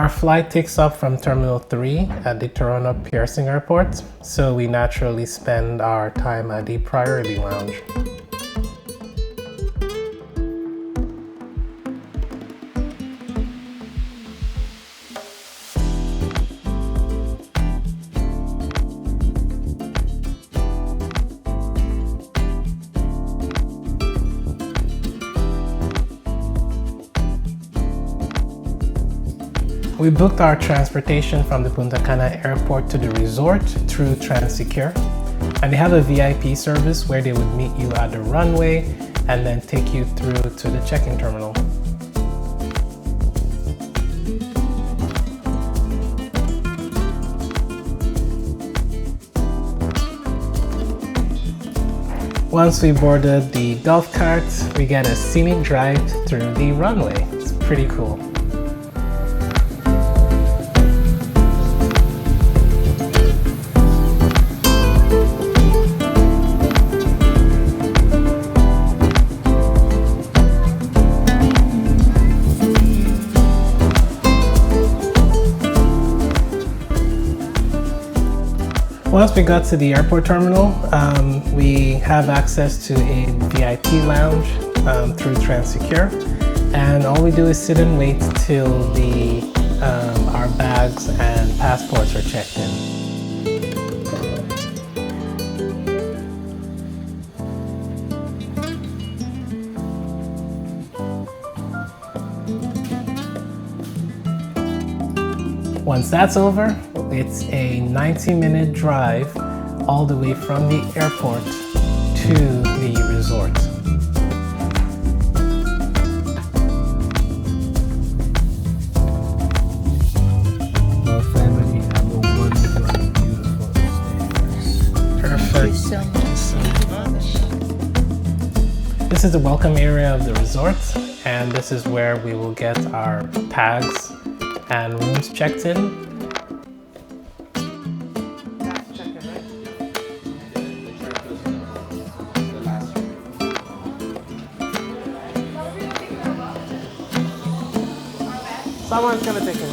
Our flight takes off from Terminal 3 at the Toronto Pearson Airport, so we naturally spend our time at the Priority Lounge. We booked our transportation from the Punta Cana airport to the resort through Cinq, and they have a VIP service where they would meet you at the runway and then take you through to the check-in terminal. Once we boarded the golf cart, we get a scenic drive through the runway. It's pretty cool. Once we got to the airport terminal, we have access to a VIP lounge through Cinq, and all we do is sit and wait till our bags and passports are checked in. Once that's over, it's a 90-minute drive all the way from the airport to the resort. Our family have a wonderful, beautiful stay. Perfect. Thank you so much. This is the welcome area of the resort, and this is where we will get our tags and rooms checked in. Someone's gonna take it in.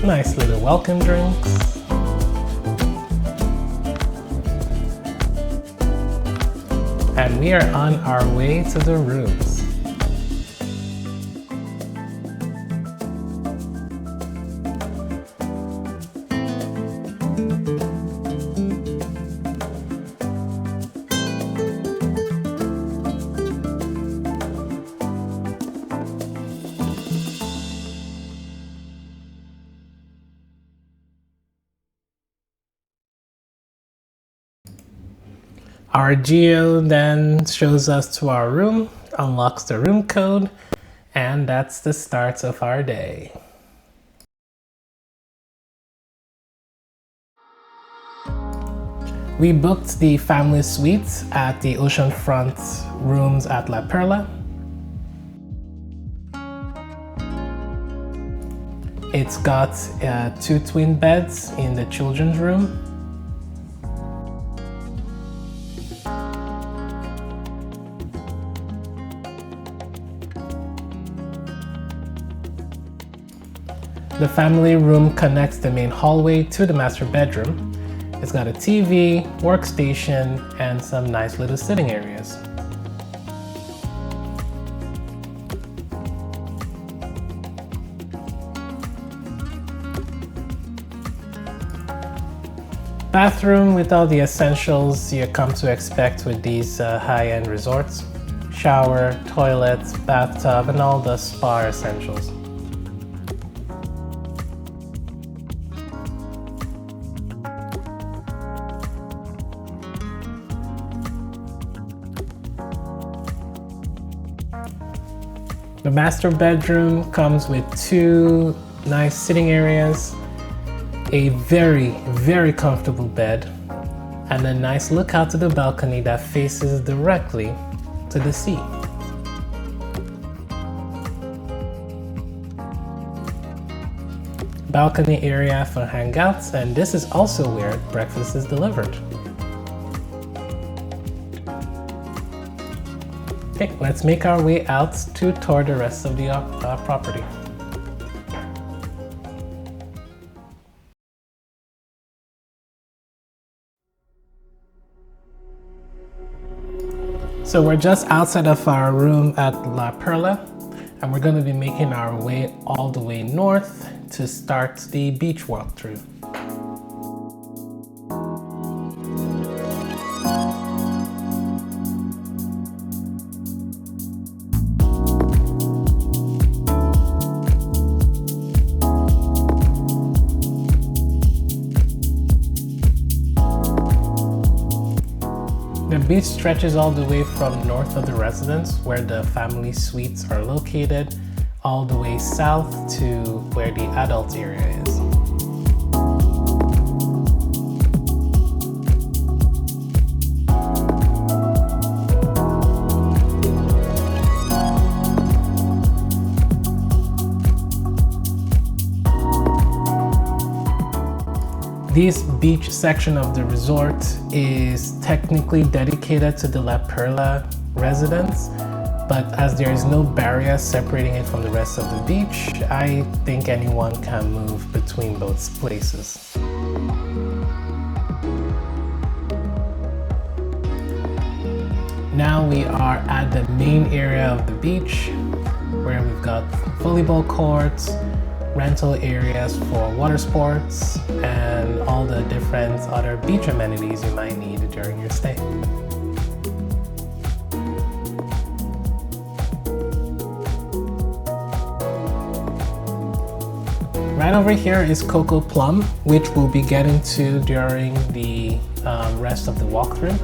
Nice little welcome drinks. And we are on our way to the rooms. Our geo then shows us to our room, unlocks the room code, and that's the start of our day. We booked the family suite at the oceanfront rooms at La Perla. It's got 2 twin beds in the children's room. The family room connects the main hallway to the master bedroom. It's got a TV, workstation, and some nice little sitting areas. Bathroom with all the essentials you come to expect with these high-end resorts. Shower, toilet, bathtub, and all the spa essentials. The master bedroom comes with 2 nice sitting areas, a very, very comfortable bed, and a nice lookout to the balcony that faces directly to the sea. Balcony area for hangouts, and this is also where breakfast is delivered. Okay, let's make our way out to tour the rest of the property. So we're just outside of our room at La Perla, and we're going to be making our way all the way north to start the beach walkthrough. The beach stretches all the way from north of the residence, where the family suites are located, all the way south to where the adult area is. This beach section of the resort is technically dedicated to the La Perla residence, but as there is no barrier separating it from the rest of the beach, I think anyone can move between both places. Now we are at the main area of the beach, where we've got volleyball courts, rental areas for water sports, and all the different other beach amenities you might need during your stay. Right over here is Cocoplum, which we'll be getting to during the rest of the walkthrough.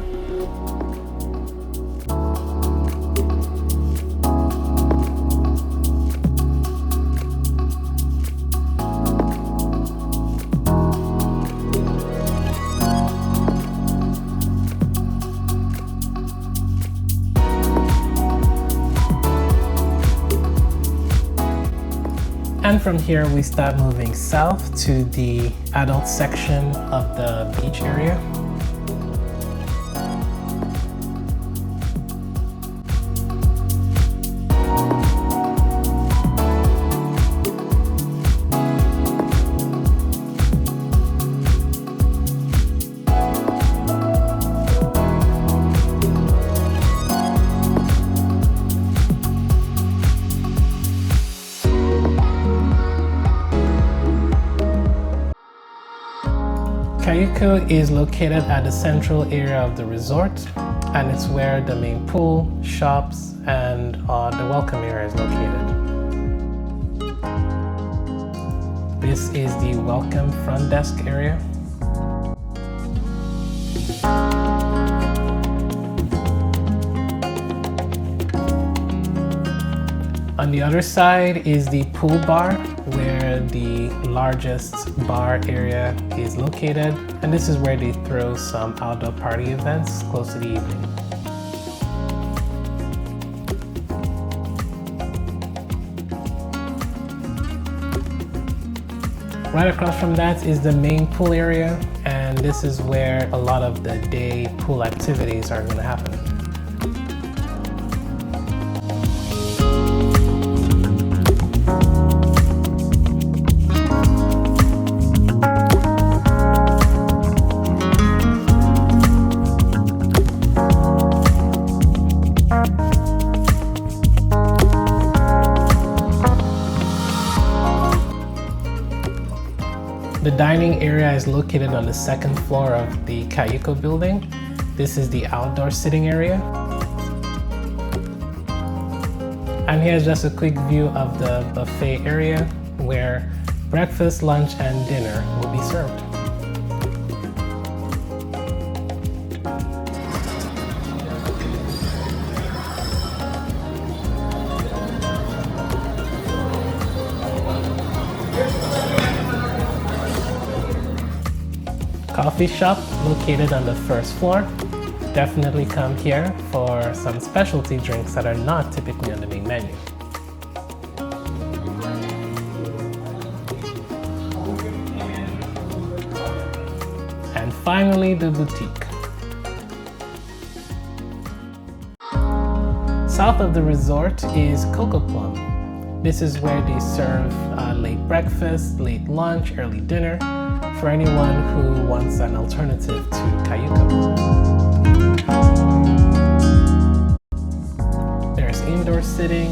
And from here, we start moving south to the adult section of the beach area. Cayuco is located at the central area of the resort, and it's where the main pool, shops, and the welcome area is located. This is the welcome front desk area. On the other side is the pool bar, where the largest bar area is located, and this is where they throw some outdoor party events close to the evening. Right across from that is the main pool area, and this is where a lot of the day pool activities are going to happen. The dining area is located on the second floor of the Cayuco building. This is the outdoor sitting area. And here's just a quick view of the buffet area, where breakfast, lunch, and dinner will be served. coffee shop located on the first floor. Definitely come here for some specialty drinks that are not typically on the main menu. And finally, the boutique. South of the resort is Cocoplum. This is where they serve late breakfast, late lunch, early dinner for anyone who wants an alternative to Cayuco. There's indoor sitting.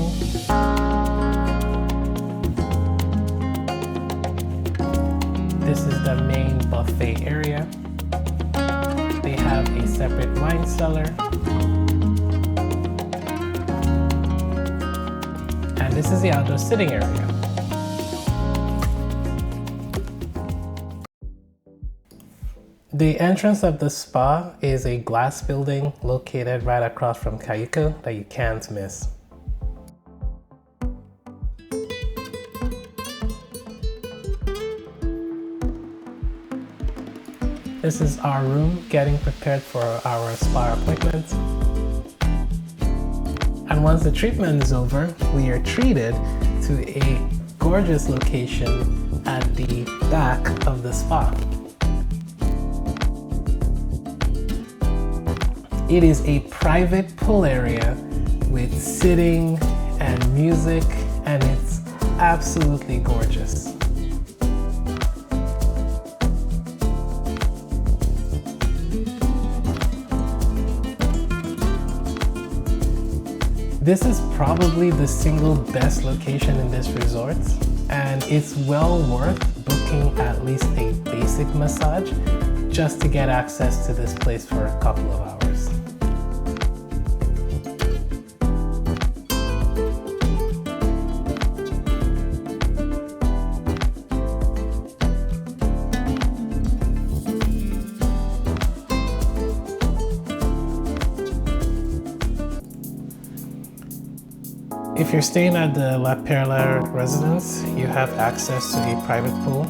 This is the main buffet area. They have a separate wine cellar. And this is the outdoor sitting area. The entrance of the spa is a glass building located right across from Cayuco that you can't miss. This is our room getting prepared for our spa appointment. And once the treatment is over, we are treated to a gorgeous location at the back of the spa. It is a private pool area with sitting and music, and it's absolutely gorgeous. This is probably the single best location in this resort, and it's well worth booking at least a basic massage just to get access to this place for a couple of hours. If you're staying at the La Perla residence, you have access to a private pool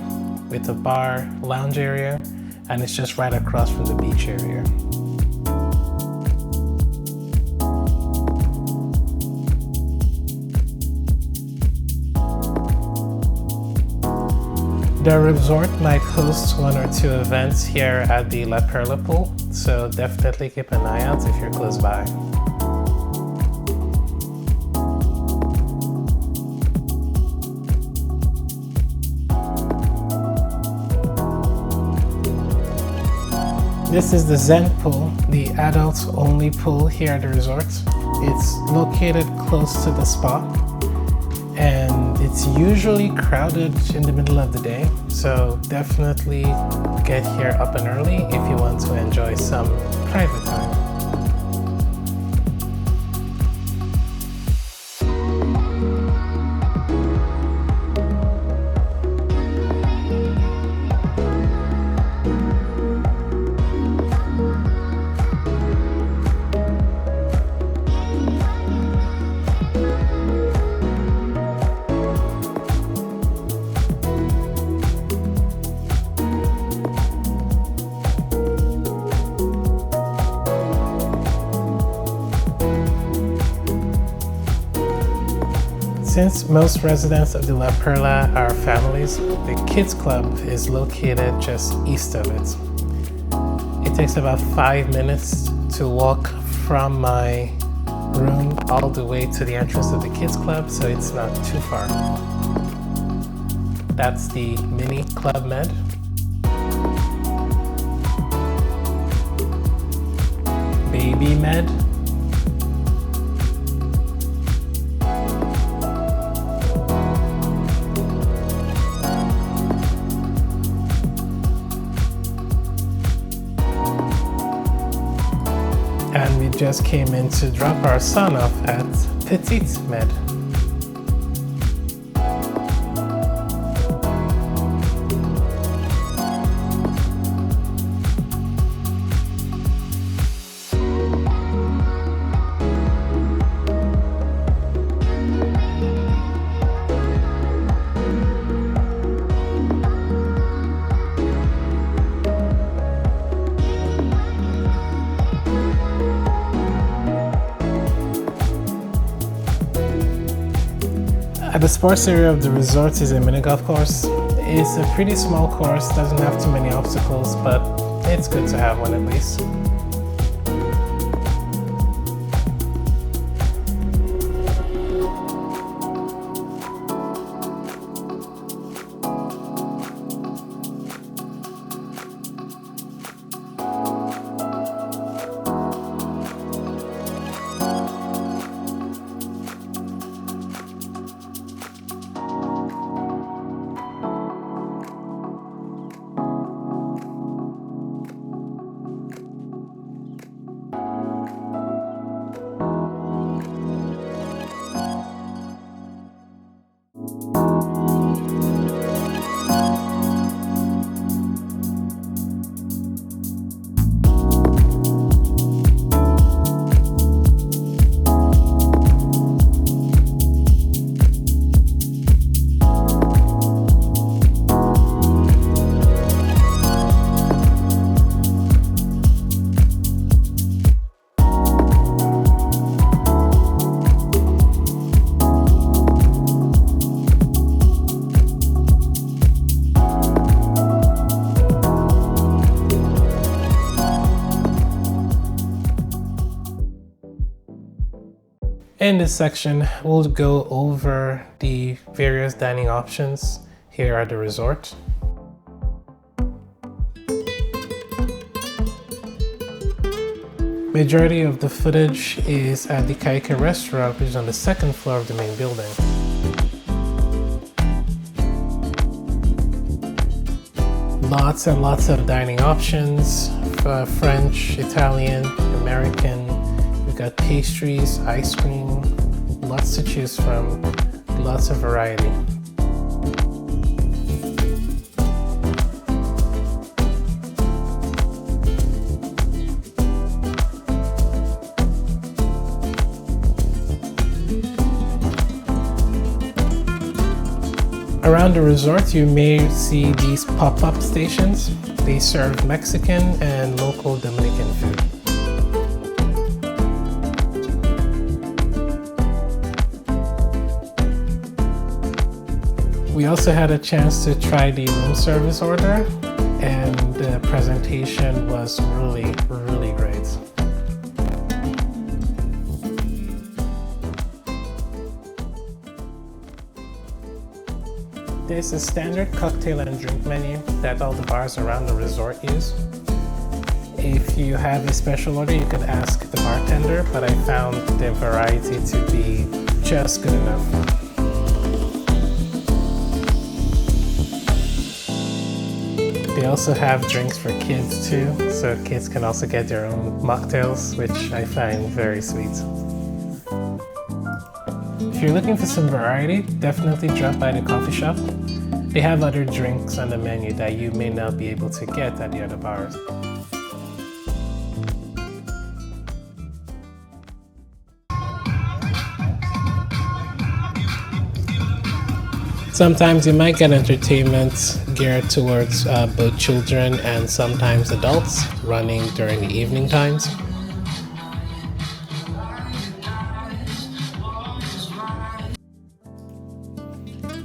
with a bar, lounge area, and it's just right across from the beach area. The resort might host one or two events here at the La Perla Pool, so definitely keep an eye out if you're close by. This is the Zen Pool, the adults-only pool here at the resort. It's located close to the spa, and it's usually crowded in the middle of the day, so definitely get here up and early if you want to enjoy some private time. Since most residents of the La Perla are families, the Kids Club is located just east of it. It takes about 5 minutes to walk from my room all the way to the entrance of the Kids Club, so it's not too far. That's the mini Club Med. Baby Med. And we just came in to drop our son off at Petite Med. The sports area of the resort is a mini golf course. It's a pretty small course, doesn't have too many obstacles, but it's good to have one at least. In this section, we'll go over the various dining options here at the resort. Majority of the footage is at the Cayuco restaurant, which is on the second floor of the main building. Lots and lots of dining options, French, Italian, American. We've got pastries, ice cream, lots to choose from, lots of variety. Around the resort, you may see these pop-up stations. They serve Mexican and local Dominican food. We also had a chance to try the room service order, and the presentation was really great. There's a standard cocktail and drink menu that all the bars around the resort use. If you have a special order, you could ask the bartender, but I found the variety to be just good enough. They also have drinks for kids too, so kids can also get their own mocktails, which I find very sweet. If you're looking for some variety, definitely drop by the coffee shop. They have other drinks on the menu that you may not be able to get at the other bars. Sometimes you might get entertainment geared towards both children and sometimes adults running during the evening times.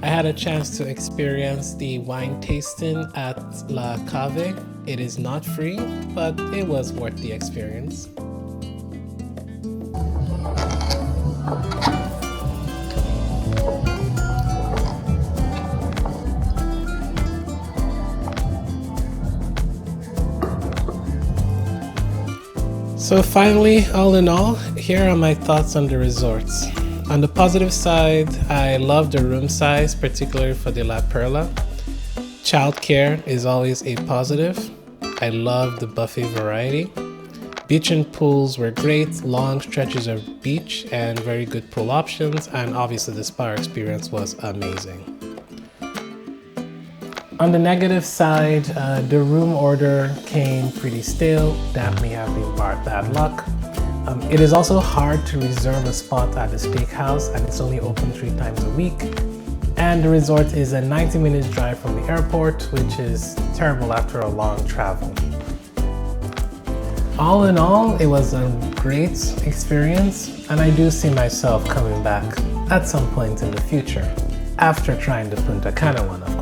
I had a chance to experience the wine tasting at La Cave. It is not free, but it was worth the experience. So finally, all in all, here are my thoughts on the resorts. On the positive side, I love the room size, particularly for the La Perla. Childcare is always a positive. I love the buffet variety. Beach and pools were great, long stretches of beach and very good pool options, and obviously the spa experience was amazing. On the negative side, the room order came pretty stale. That may have been bad luck. It is also hard to reserve a spot at the steakhouse, and it's only open 3 times a week. And the resort is a 90-minute drive from the airport, which is terrible after a long travel. All in all, it was a great experience, and I do see myself coming back at some point in the future. after trying the Punta Cana one, of